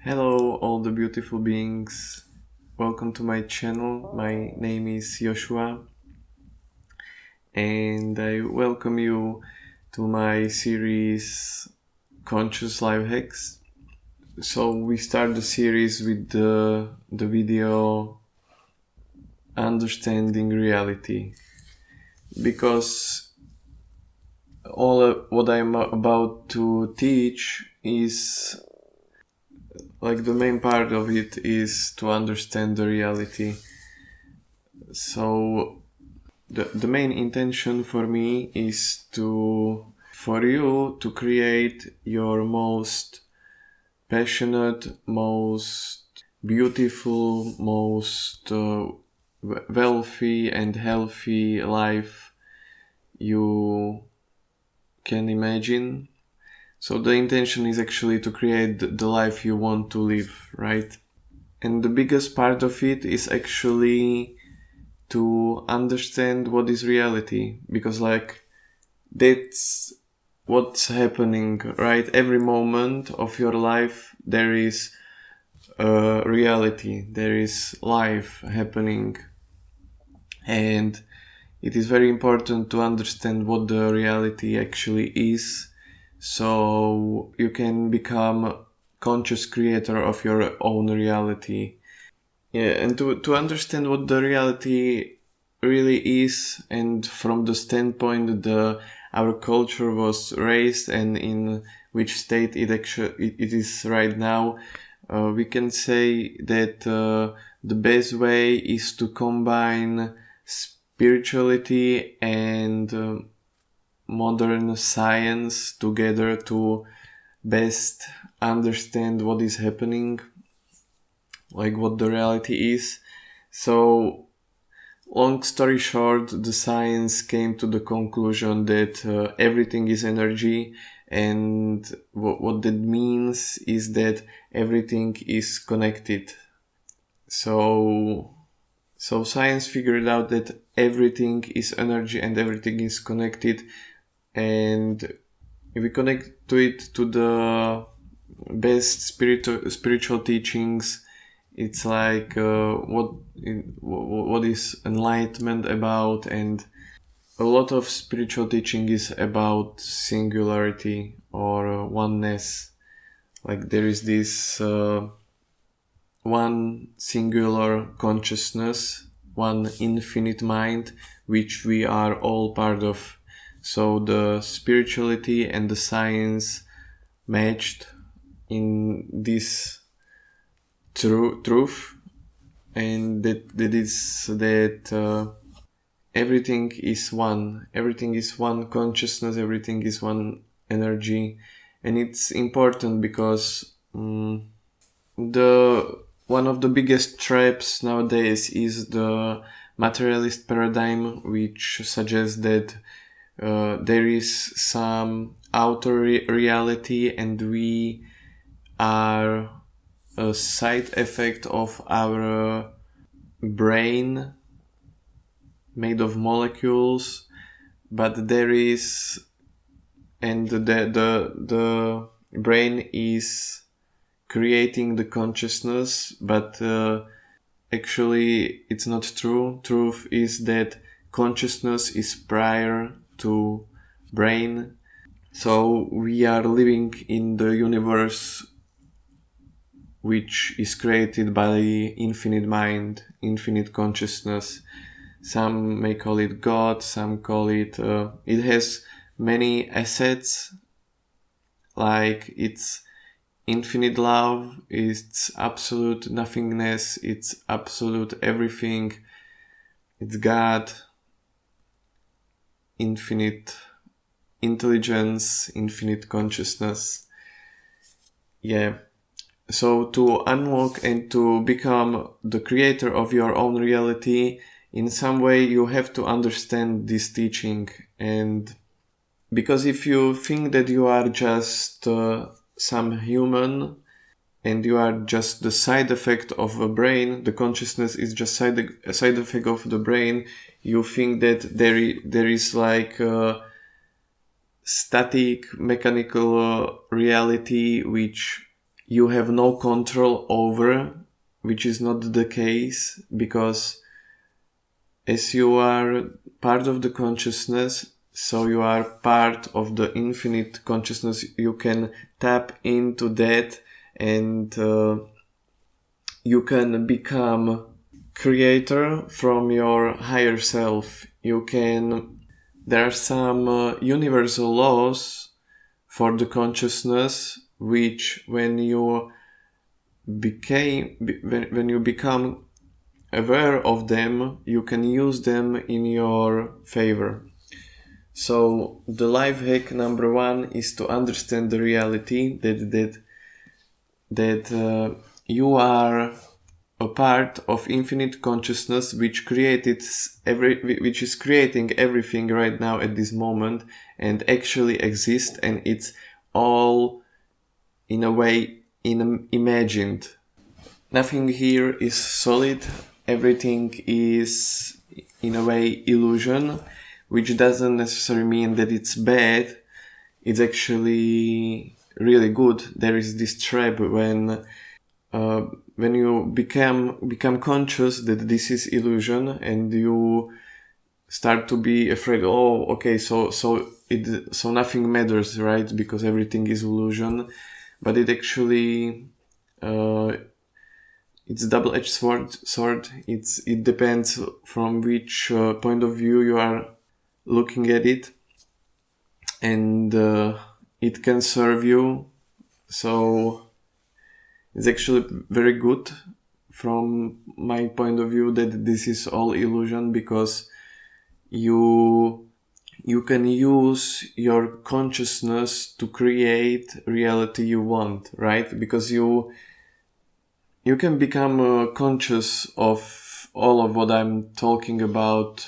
Hello, all the beautiful beings. Welcome to my channel. My name is Joshua, and I welcome you to my series Conscious Lifehacks. So we start the series with the video Understanding Reality, because all what I'm about to teach is like the main part of it is to understand the reality. So the main intention for me is for you to create your most passionate, most beautiful, most wealthy and healthy life you can imagine. So the intention is actually to create the life you want to live, right? And the biggest part of it is actually to understand what is reality, because that's what's happening, right? Every moment of your life there is reality, there is life happening, and it is very important to understand what the reality actually is, so you can become a conscious creator of your own reality. Yeah, and to understand what the reality really is, and from the standpoint our culture was raised and in which state it is right now, we can say that the best way is to combine spirituality and modern science together to best understand what is happening, like what the reality is. So long story short, the science came to the conclusion that everything is energy, and what that means is that everything is connected. So science figured out that everything is energy and everything is connected, and if we connect to it, to the best spiritual teachings, it's like what is enlightenment about, and a lot of spiritual teaching is about singularity or oneness. Like there is this one singular consciousness, one infinite mind, which we are all part of. So the spirituality and the science matched in this truth, and that everything is one consciousness, everything is one energy. And it's important because the one of the biggest traps nowadays is the materialist paradigm, which suggests that there is some outer reality and we are a side effect of our brain made of molecules, but there is, and the brain is creating the consciousness, but actually it's not true. Truth is that consciousness is prior to brain. So we are living in the universe which is created by infinite mind, infinite consciousness. Some may call it God, some call it, it has many assets, like it's infinite love, it's absolute nothingness, it's absolute everything, it's God, infinite intelligence, infinite consciousness. Yeah. So to unlock and to become the creator of your own reality, in some way you have to understand this teaching. And because if you think that you are just some human and you are just the side effect of a brain, the consciousness is just a side effect of the brain, you think that there is like a static mechanical reality which you have no control over, which is not the case, because as you are part of the consciousness, so you are part of the infinite consciousness, you can tap into that, and you can become creator from your higher self. There are some universal laws for the consciousness, which when you become aware of them, you can use them in your favor. So the life hack number 1 is to understand the reality that you are a part of infinite consciousness, which is creating everything right now at this moment and actually exists, and it's all in a way imagined. Nothing here is solid. Everything is in a way illusion, which doesn't necessarily mean that it's bad. It's actually really good. There is this trap when you become conscious that this is illusion, and you start to be afraid. Oh, okay, so nothing matters, right? Because everything is illusion. But it actually it's a double-edged sword. It depends from which point of view you are looking at it, and it can serve you. So it's actually very good from my point of view that this is all illusion, because you can use your consciousness to create reality you want, right? Because you can become conscious of all of what I'm talking about,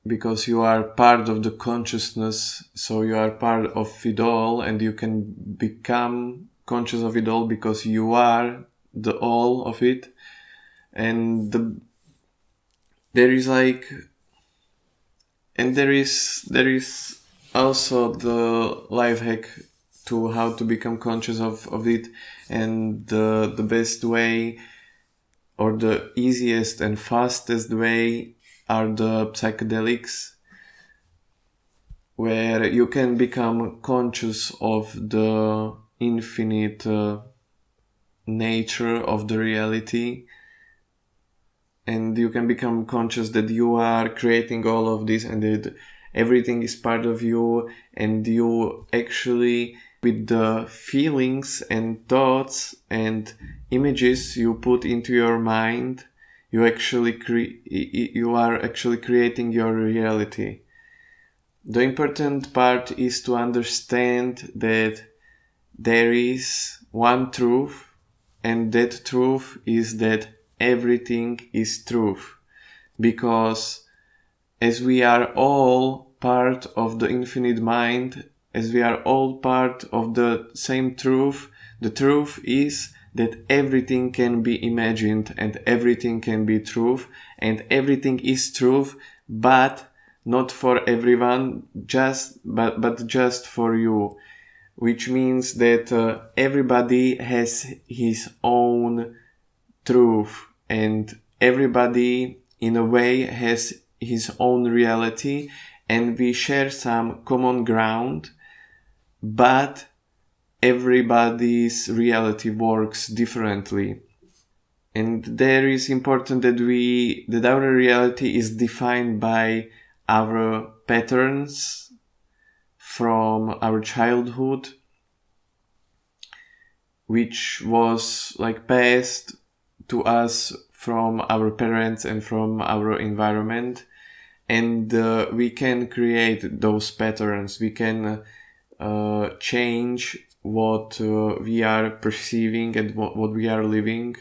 because you are part of the consciousness, so you are part of it all, and you can become conscious of it all because you are the all of it. And there is also the life hack to how to become conscious of it, and the best way, or the easiest and fastest way, are the psychedelics, where you can become conscious of the infinite nature of the reality, and you can become conscious that you are creating all of this, and that everything is part of you, and you actually, with the feelings and thoughts and images you put into your mind, you are actually creating your reality. The important part is to understand that there is one truth, and that truth is that everything is truth. Because as we are all part of the infinite mind, as we are all part of the same truth, the truth is that everything can be imagined, and everything can be truth, and everything is truth, but not for everyone, but just for you. Which means that everybody has his own truth, and everybody in a way has his own reality, and we share some common ground, but everybody's reality works differently. And there is important that our reality is defined by our patterns from our childhood, which was passed to us from our parents and from our environment. And we can create those patterns. We can change what we are perceiving and what we are living.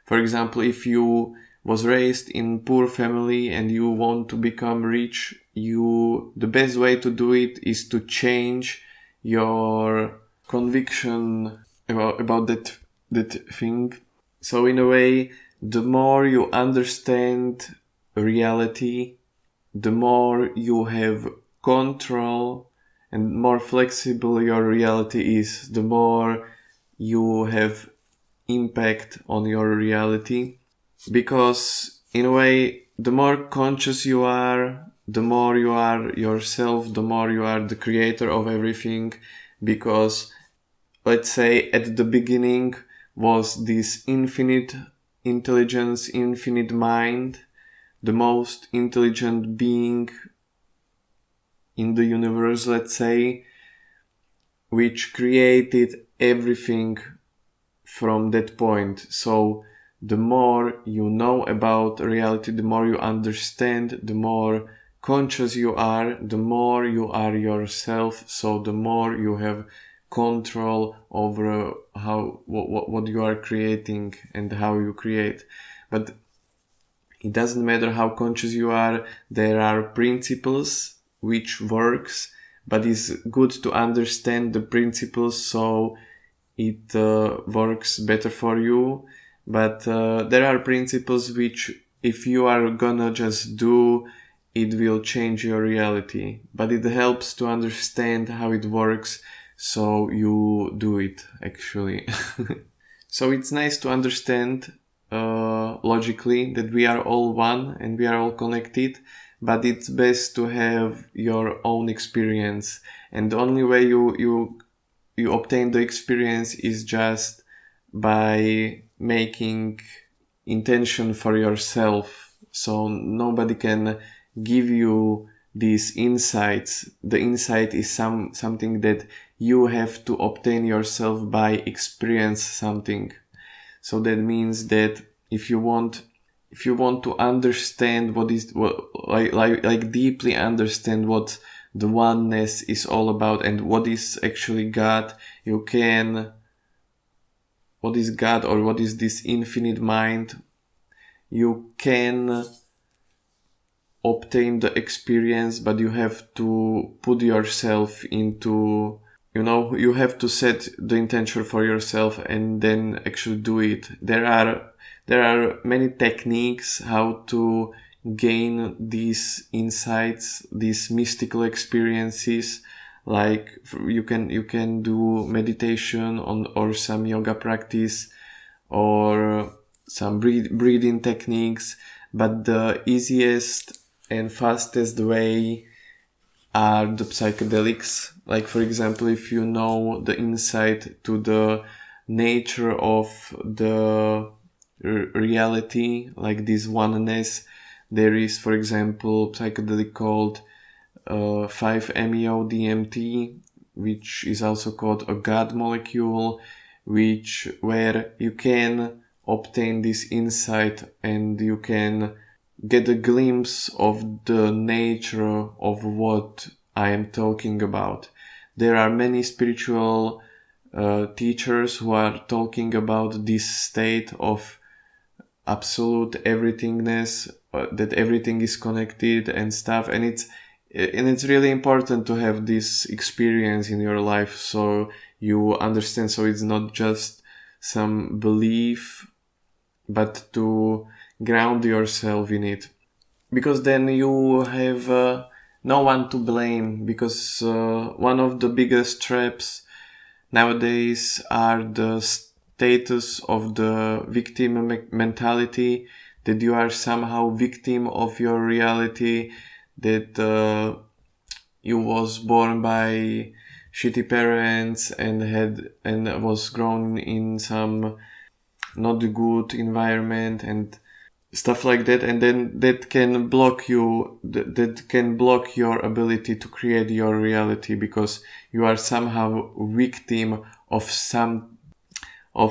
For example, if you was raised in poor family and you want to become rich, the best way to do it is to change your conviction about that thing. So in a way, the more you understand reality, the more you have control and more flexible your reality is, the more you have impact on your reality, because in a way, the more conscious you are, the more you are yourself, the more you are the creator of everything. Because let's say at the beginning was this infinite intelligence, infinite mind, the most intelligent being in the universe, let's say, which created everything from that point. So the more you know about reality, the more you understand, the more conscious you are, the more you are yourself. So the more you have control over what you are creating and how you create. But it doesn't matter how conscious you are, there are principles which works, but it's good to understand the principles so it works better for you. But there are principles which, if you are gonna just do, it will change your reality. But it helps to understand how it works, so you do it actually. So it's nice to understand logically that we are all one and we are all connected, but it's best to have your own experience. And the only way you obtain the experience is just by making intention for yourself. So nobody can give you these insights. The insight is something that you have to obtain yourself by experience something. So that means that if you want to understand like deeply understand what the oneness is all about and what is actually God, what is God or what is this infinite mind, you can obtain the experience, but you have to put yourself into, you have to set the intention for yourself and then actually do it. There are many techniques how to gain these insights, these mystical experiences. Like you can do meditation or some yoga practice or some breathing techniques, but the easiest and fastest way are the psychedelics. Like for example, if you know the insight to the nature of the reality, like this oneness, there is, for example, psychedelic called 5-MeO-DMT, which is also called a God molecule, where you can obtain this insight and you can get a glimpse of the nature of what I am talking about. There are many spiritual teachers who are talking about this state of absolute everythingness, that everything is connected and stuff, and it's really important to have this experience in your life so you understand, so it's not just some belief, but to ground yourself in it, because then you have no one to blame, because one of the biggest traps nowadays are the status of the victim mentality, that you are somehow victim of your reality, that you was born by shitty parents and was grown in some not good environment and stuff like that, and then that can block your ability to create your reality, because you are somehow victim of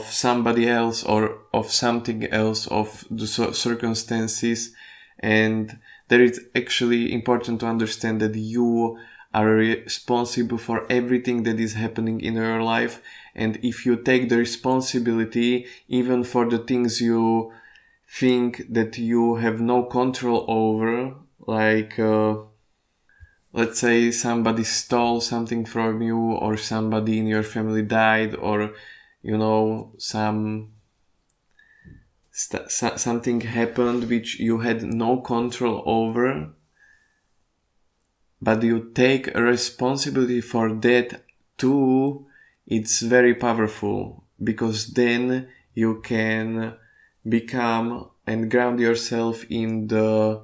somebody else or of something else, of the circumstances. And there is actually important to understand that you are responsible for everything that is happening in your life. And if you take the responsibility even for the things you think that you have no control over, like let's say somebody stole something from you, or somebody in your family died, or something happened which you had no control over, but you take a responsibility for that too, it's very powerful, because then you can become and ground yourself in the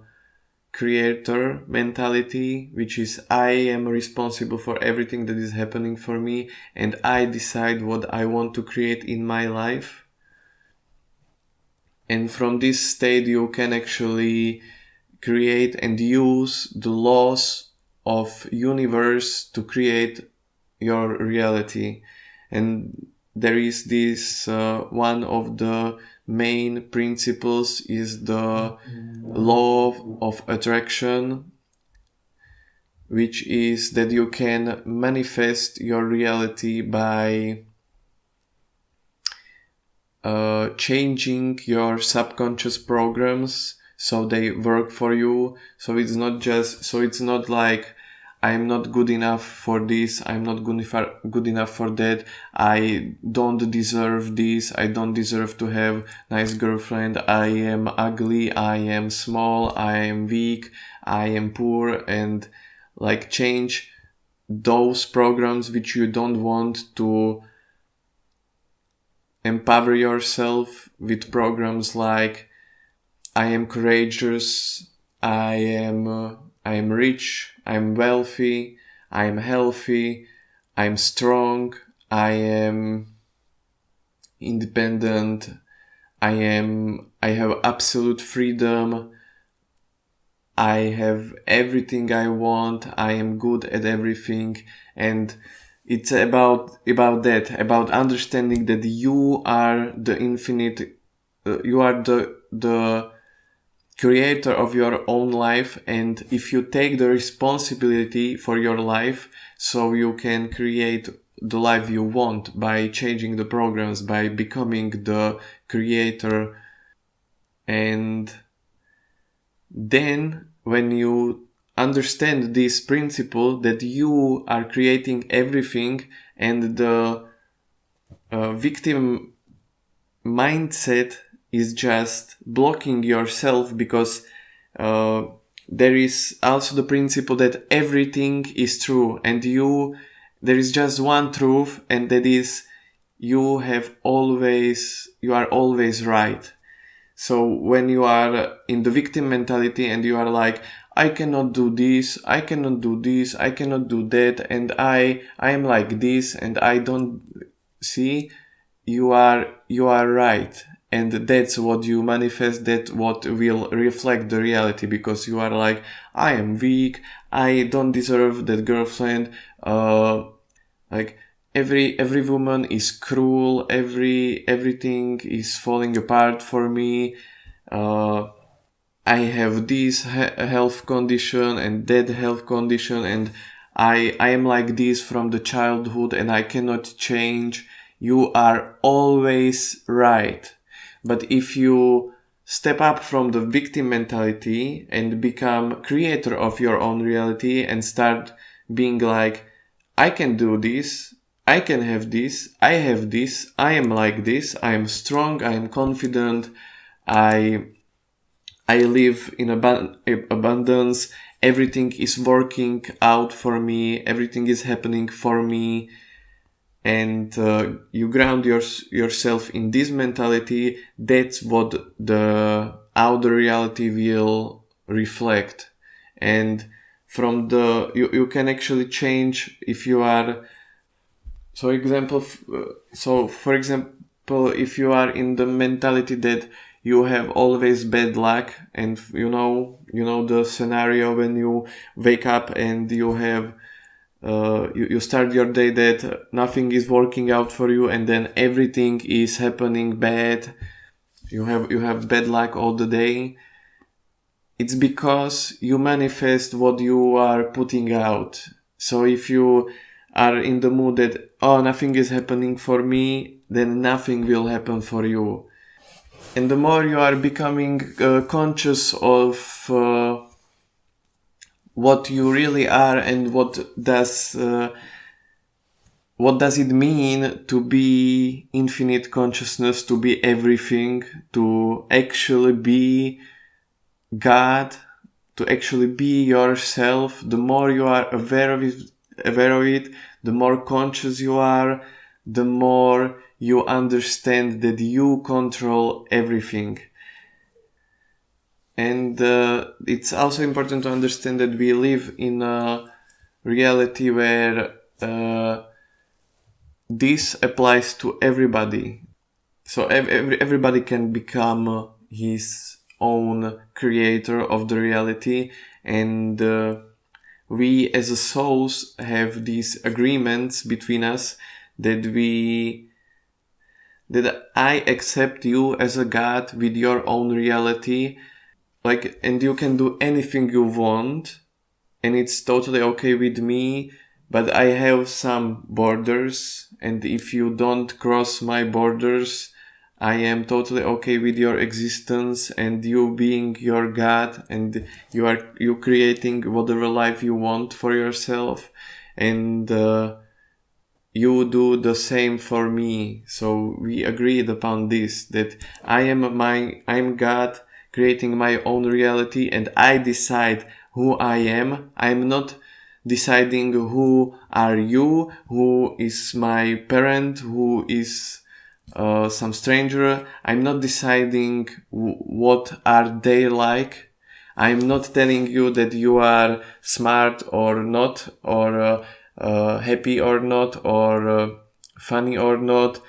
creator mentality, which is I am responsible for everything that is happening for me, and I decide what I want to create in my life. And from this state you can actually create and use the laws of universe to create your reality. And there is this one of the main principles is the law of attraction, which is that you can manifest your reality by changing your subconscious programs so they work for you. So it's not like I'm not good enough for this, I'm not good enough for that, I don't deserve this, I don't deserve to have nice girlfriend, I am ugly, I am small, I am weak, I am poor, and like change those programs which you don't want to empower yourself with programs like I am courageous, I am rich, I am wealthy, I am healthy, I am strong, I am independent, I have absolute freedom, I have everything I want, I am good at everything. And it's about that, about understanding that you are the infinite, you are the creator of your own life. And if you take the responsibility for your life, so you can create the life you want by changing the programs, by becoming the creator. And then when you understand this principle that you are creating everything, and the victim mindset is just blocking yourself, because there is also the principle that everything is true, and there is just one truth, and that is you are always right. So when you are in the victim mentality and you are like, I cannot do this, I cannot do this, I cannot do that, and I am like this, and I don't see, you are right. And that's what you manifest, that what will reflect the reality, because you are like, I am weak, I don't deserve that girlfriend, like every woman is cruel, everything is falling apart for me, I have this health condition and that health condition, and I am like this from the childhood and I cannot change. You are always right. But if you step up from the victim mentality and become creator of your own reality and start being like, I can do this, I can have this, I have this, I am like this, I am strong, I am confident, I live in abundance, everything is working out for me, everything is happening for me, and you ground yourself in this mentality, that's what the outer reality will reflect. And from you can actually change if you are, for example, if you are in the mentality that you have always bad luck, and you know the scenario when you wake up and you have you start your day that nothing is working out for you, and then everything is happening bad, you have bad luck all the day. It's because you manifest what you are putting out. So if you are in the mood that, oh, nothing is happening for me, then nothing will happen for you. And the more you are becoming conscious of what you really are, and what does it mean to be infinite consciousness, to be everything, to actually be God, to actually be yourself, the more you are aware of it, the more conscious you are, the more you understand that you control everything. And it's also important to understand that we live in a reality where this applies to everybody. So everybody can become his own creator of the reality, and we as a souls have these agreements between us that I accept you as a God with your own reality, and you can do anything you want, and it's totally okay with me, but I have some borders, and if you don't cross my borders, I am totally okay with your existence and you being your God, and you creating whatever life you want for yourself, and you do the same for me. So we agreed upon this, that I'm God creating my own reality, and I decide who I am. I'm not deciding who are you, who is my parent, who is some stranger. I'm not deciding what are they like. I'm not telling you that you are smart or not, or happy or not, or funny or not.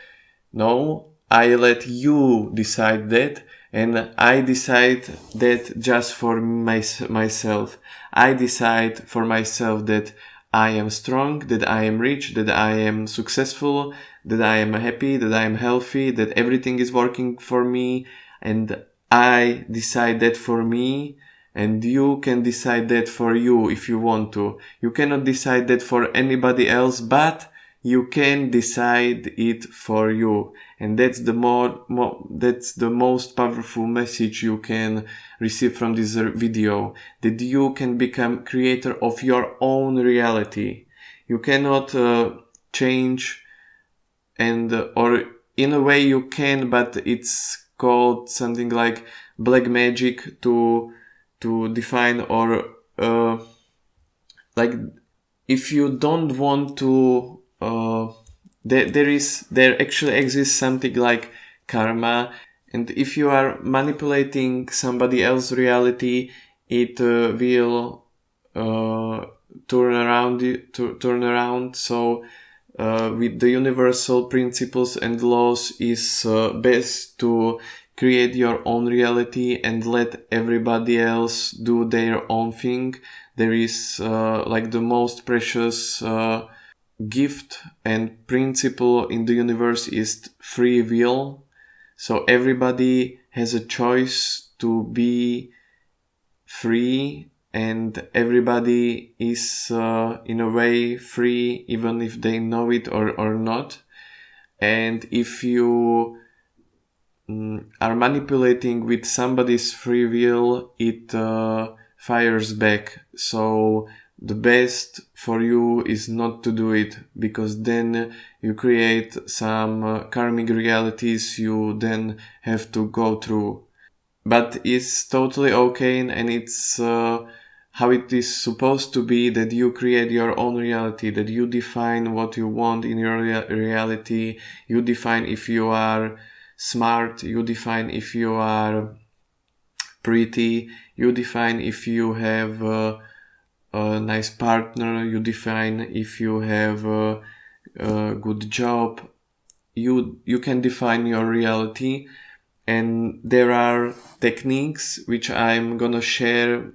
No, I let you decide that, and I decide that just for myself. I decide for myself that I am strong, that I am rich, that I am successful, that I am happy, that I am healthy, that everything is working for me, and I decide that for me, and you can decide that for you if you want to. You cannot decide that for anybody else, but you can decide it for you. And that's that's the most powerful message you can receive from this video, that you can become creator of your own reality. You cannot change, and or in a way you can, but it's called something like black magic to define, or if you don't want to there actually exists something like karma, and if you are manipulating somebody else's reality, it will turn around. So with the universal principles and laws, is best to create your own reality and let everybody else do their own thing. There is the most precious gift and principle in the universe is free will. So everybody has a choice to be free, and everybody is in a way free, even if they know it or not. And if you are manipulating with somebody's free will, it fires back. So the best for you is not to do it, because then you create some karmic realities you then have to go through. But it's totally okay, and it's how it is supposed to be, that you create your own reality, that you define what you want in your reality. You define if you are smart, you define if you are pretty, you define if you have a nice partner, you define if you have a good job. You can define your reality, and there are techniques which I'm gonna share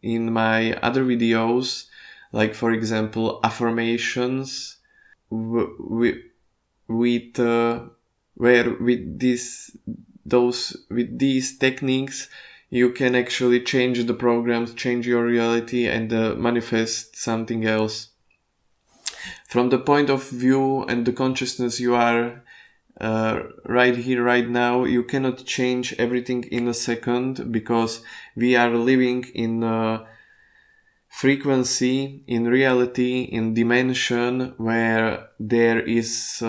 in my other videos, like for example affirmations, with these techniques you can actually change the programs, change your reality, and manifest something else. From the point of view and the consciousness you are right here, right now, you cannot change everything in a second, because we are living in a frequency, in reality, in dimension where there is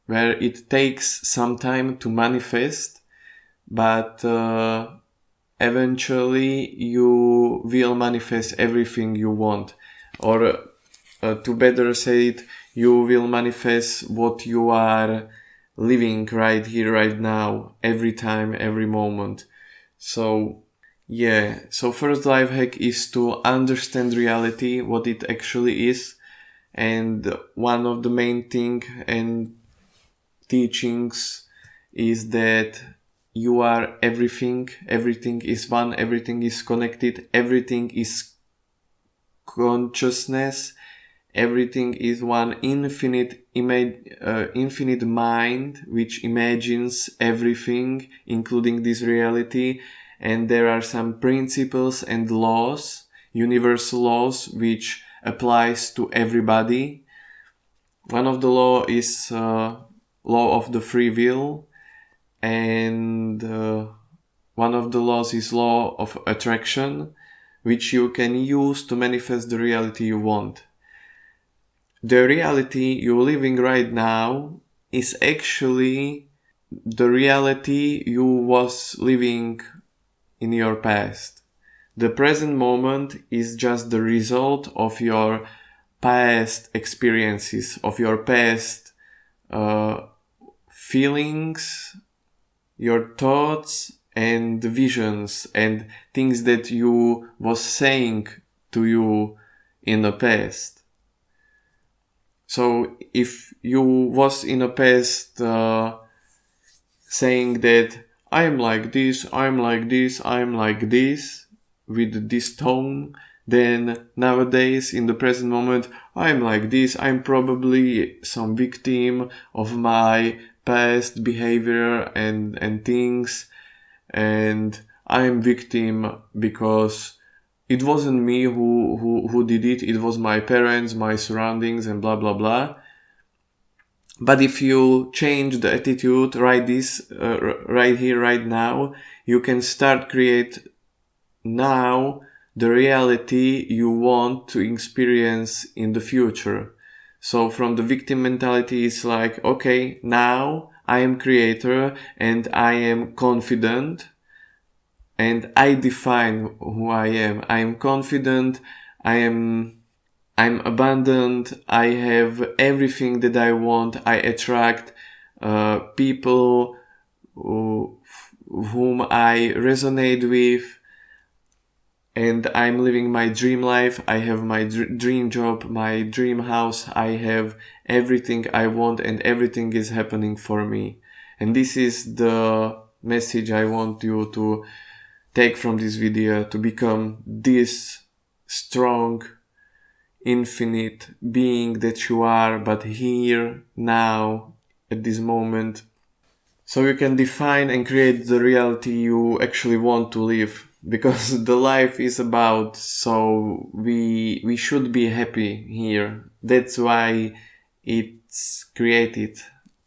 where it takes some time to manifest, but eventually you will manifest everything you want. Or to better say it, you will manifest what you are living right here, right now, every time, every moment. So yeah, so first life hack is to understand reality, what it actually is. And one of the main thing and teachings is that you are everything. Everything is one, everything is connected, everything is consciousness, everything is one infinite mind which imagines everything, including this reality. And there are some principles and laws, universal laws, which applies to everybody. One of the law is law of the free will, and one of the laws is law of attraction, which you can use to manifest the reality you want. The reality you're living right now is actually the reality you was living in your past. The present moment is just the result of your past experiences, of your past feelings, your thoughts and visions and things that you was saying to you in the past. So if you was in the past saying that I am like this, I'm like this, I'm like this, with this tone, then nowadays in the present moment I'm like this, I'm probably some victim of my past behavior and things, and I'm victim because it wasn't me who did it, it was my parents, my surroundings, and blah blah blah. But if you change the attitude right here, right now, you can start create now the reality you want to experience in the future. So from the victim mentality, it's like, okay, now I am creator and I am confident and I define who I am. I am confident, I'm abundant, I have everything that I want, I attract people whom I resonate with, and I'm living my dream life. I have my dream job, my dream house, I have everything I want and everything is happening for me. And this is the message I want you to take from this video, to become this strong, infinite being that you are, but here, now, at this moment. So you can define and create the reality you actually want to live. Because the life is about, so we should be happy here. That's why it's created,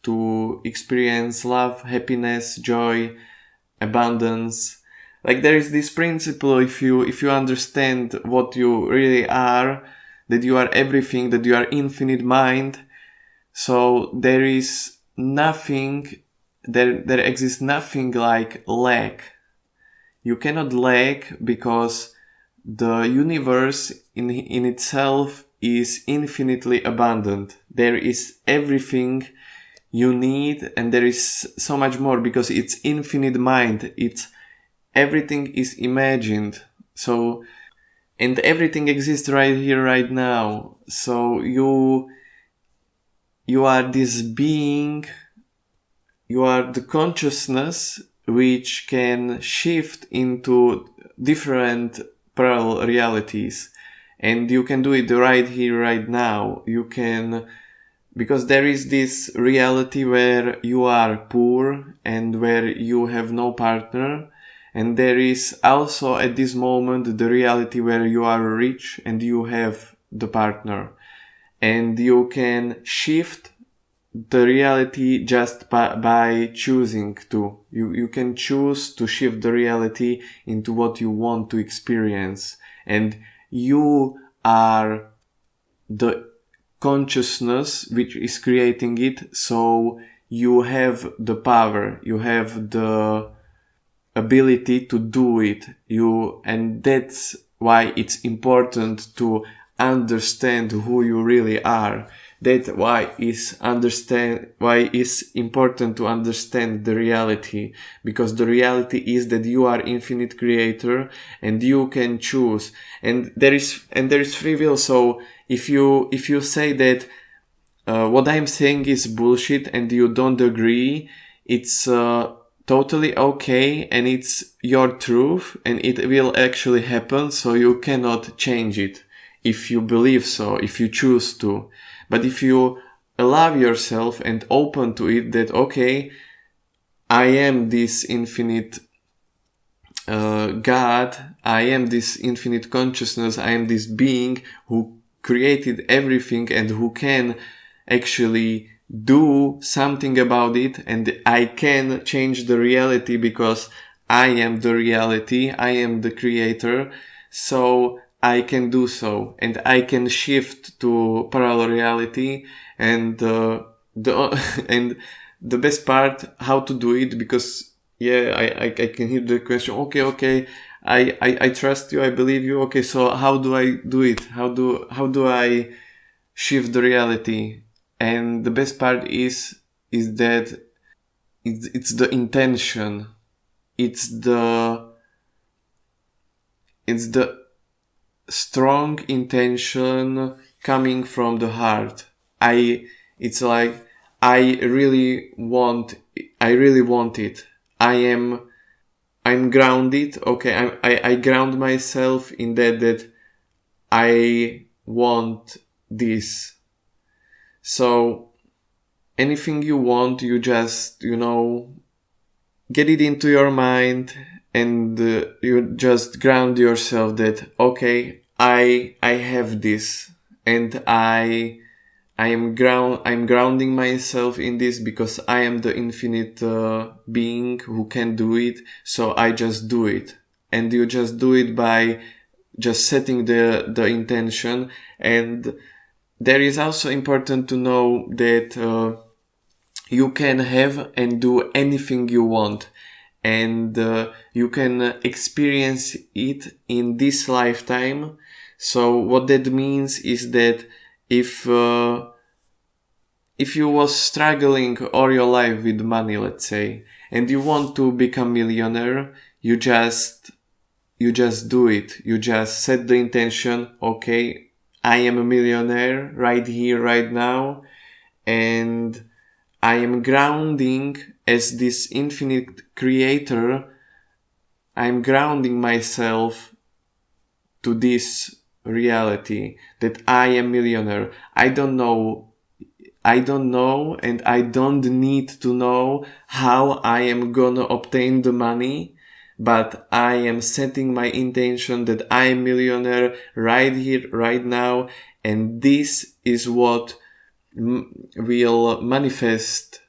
to experience love, happiness, joy, abundance. Like there is this principle, if you understand what you really are, that you are everything, that you are infinite mind, so there is nothing, there exists nothing like lack. You cannot lack because the universe in itself is infinitely abundant. There is everything you need, and there is so much more because it's infinite mind. It's everything is imagined. So, and everything exists right here, right now. So you are this being, you are the consciousness which can shift into different parallel realities. And you can do it right here, right now. You can, because there is this reality where you are poor and where you have no partner. And there is also at this moment the reality where you are rich and you have the partner. And you can shift the reality just by choosing to. You can choose to shift the reality into what you want to experience. And you are the consciousness which is creating it. So you have the power, you have the ability to do it. And that's why it's important to understand who you really are. That's why it's important to understand the reality, because the reality is that you are infinite creator and you can choose, and there is free will. So if you say that what I'm saying is bullshit and you don't agree, it's totally okay, and it's your truth and it will actually happen, so you cannot change it if you believe so, if you choose to. But if you allow yourself and open to it, that okay, I am this infinite God, I am this infinite consciousness, I am this being who created everything and who can actually do something about it, and I can change the reality because I am the reality, I am the creator, so I can do so, and I can shift to parallel reality. And and the best part, how to do it, because yeah, I can hear the question. Okay, I trust you, I believe you. Okay, so how do I do it? How do I shift the reality? And the best part is that it's the intention. It's the strong intention coming from the heart. It's like I really want it. I'm grounded. Okay, I ground myself in that I want this. So anything you want, you just, get it into your mind, and you just ground yourself that, okay, I have this, and I'm grounding myself in this because I am the infinite being who can do it. So I just do it, and you just do it by just setting the intention. And there is also important to know that you can have and do anything you want, and you can experience it in this lifetime. So what that means is that if you was struggling all your life with money, let's say, and you want to become millionaire, you just do it. You just set the intention, okay, I am a millionaire right here, right now, and I am grounding as this infinite creator. I'm grounding myself to this reality that I am millionaire. I don't know, and I don't need to know how I am gonna obtain the money, but I am setting my intention that I am millionaire right here, right now, and this is what will manifest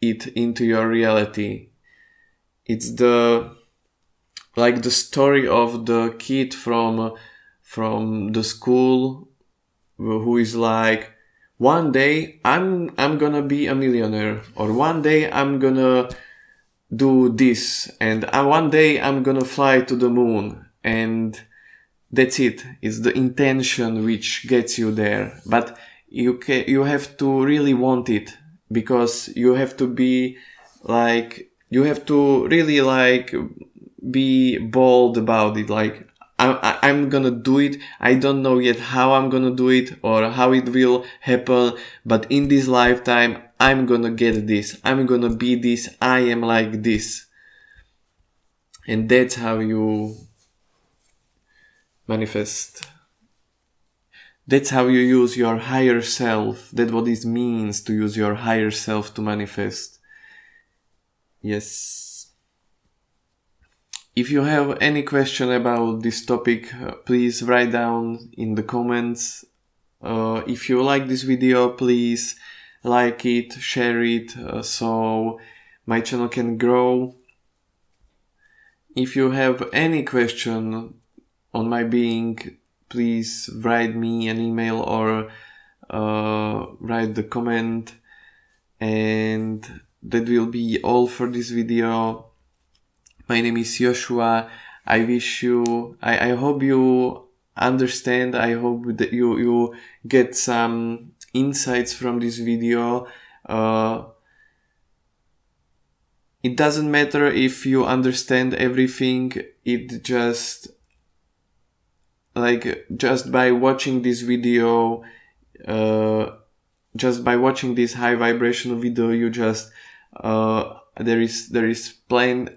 it into your reality. It's the story of the kid from the school who is like, one day I'm gonna be a millionaire, or one day I'm gonna do this, and one day I'm gonna fly to the moon, and that's it. It's the intention which gets you there, but you have to really want it, because you have to be you have to really be bold about it. Like, I'm gonna do it. I don't know yet how I'm gonna do it or how it will happen, but in this lifetime, I'm gonna get this. I'm gonna be this. I am like this. And that's how you manifest. That's how you use your higher self. That's what it means to use your higher self to manifest. Yes. If you have any question about this topic, please write down in the comments. If you like this video, please like it, share it, so my channel can grow. If you have any question on my being, please write me an email or write the comment. And that will be all for this video. My name is Joshua. I hope you understand. I hope that you get some insights from this video. It doesn't matter if you understand everything. It just by watching this video, just by watching this high vibrational video, you just I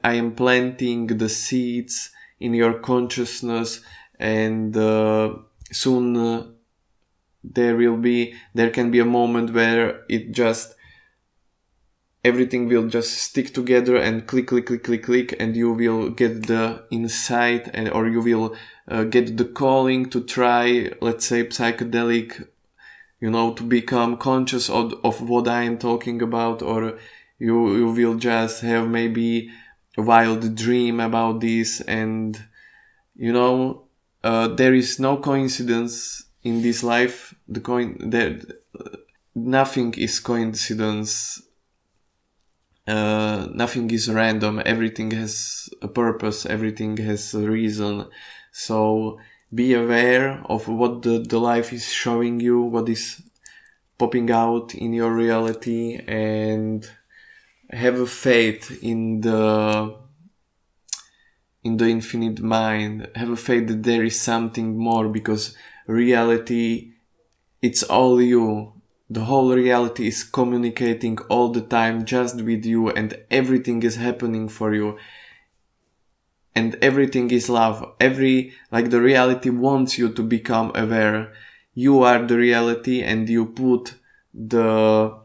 am planting the seeds in your consciousness, and soon there can be a moment where everything will just stick together and click, and you will get the insight, or you will get the calling to try, let's say, psychedelic, to become conscious of what I am talking about, or you will just have maybe a wild dream about this, and there is no coincidence in this life. Nothing is coincidence. Nothing is random. Everything has a purpose. Everything has a reason. So be aware of what the life is showing you, what is popping out in your reality, and have a faith in the infinite mind. Have a faith that there is something more, because reality, it's all you. The whole reality is communicating all the time just with you, and everything is happening for you. And everything is love. The reality wants you to become aware. You are the reality, and you put the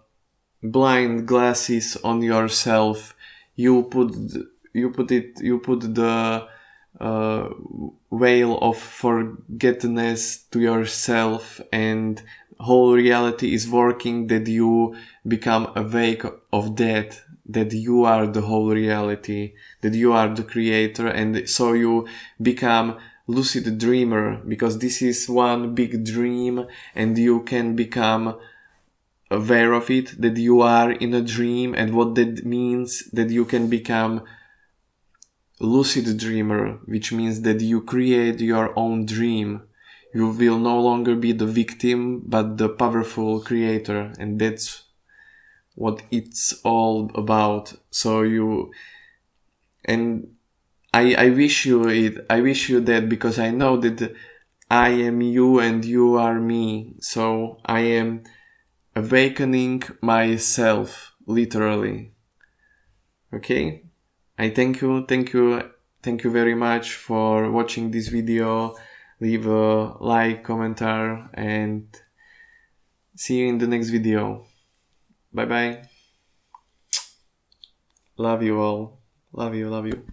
blind glasses on yourself. You put the veil of forgetfulness to yourself, and whole reality is working that you become awake of that you are the whole reality, that you are the creator, and so you become lucid dreamer, because this is one big dream, and you can become aware of it, that you are in a dream, and what that means, that you can become lucid dreamer, which means that you create your own dream. You will no longer be the victim, but the powerful creator, and that's what it's all about. So I wish you it. I wish you that, because I know that I am you and you are me. So I am awakening myself, literally. Okay? I thank you very much for watching this video. Leave a like, commentar, and see you in the next video. Bye bye. Love you all. Love you.